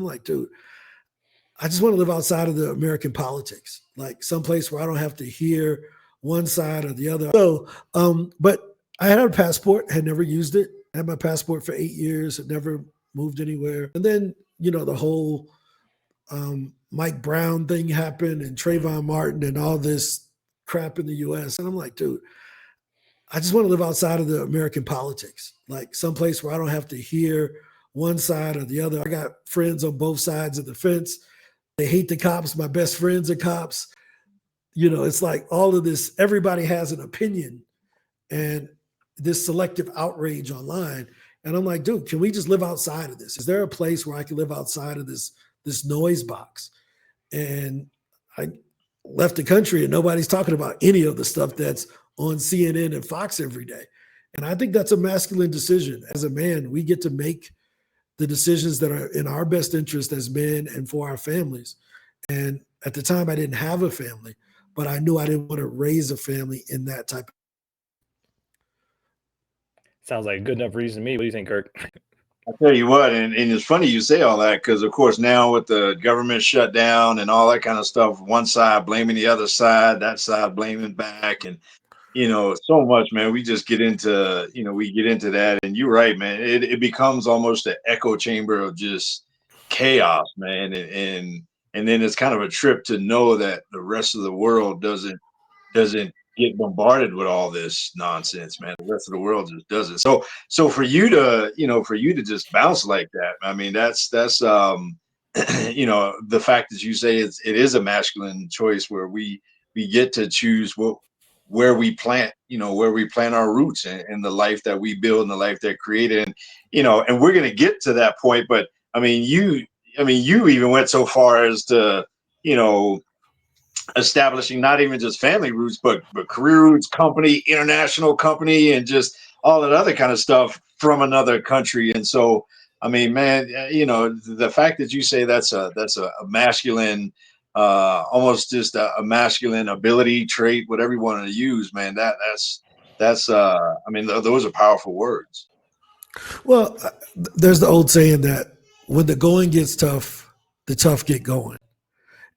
like, dude, I just want to live outside of the American politics, like someplace where I don't have to hear one side or the other. So, but I had a passport, had never used it. I had my passport for 8 years, had never moved anywhere. And then, the whole Mike Brown thing happened and Trayvon Martin and all this crap in the US. And I'm like, dude, I just want to live outside of the American politics, like someplace where I don't have to hear one side or the other. I got friends on both sides of the fence. They hate the cops. My best friends are cops. It's like all of this, everybody has an opinion and this selective outrage online. And I'm like, dude, can we just live outside of this? Is there a place where I can live outside of this noise box? And I left the country and nobody's talking about any of the stuff that's on CNN and Fox every day. And I think that's a masculine decision. As a man, we get to make the decisions that are in our best interest as men and for our families. And at the time, I didn't have a family, but I knew I didn't want to raise a family in that type of. Sounds like a good enough reason to me. What do you think, Kirk? I tell you what, and it's funny you say all that because, of course, now with the government shutdown and all that kind of stuff, one side blaming the other side, that side blaming back, and so much, man. We just get into, we get into that, and you're right, man. It becomes almost an echo chamber of just chaos, man, and then it's kind of a trip to know that the rest of the world doesn't get bombarded with all this nonsense, man. The rest of the world just doesn't. So for you to just bounce like that, I mean, that's the fact that you say it is a masculine choice where we get to choose where we plant our roots and the life that we build and the life that created. And we're going to get to that point. But I mean, you even went so far as to, establishing not even just family roots, but career roots, company, international company, and just all that other kind of stuff from another country. And so, I mean, man, the fact that you say that's a masculine, almost just a masculine ability trait, whatever you want to use, man, that's I mean, those are powerful words. Well, there's the old saying that when the going gets tough, the tough get going.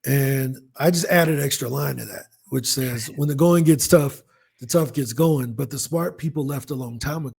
And I just added an extra line to that, which says, when the going gets tough, the tough gets going. But the smart people left a long time ago.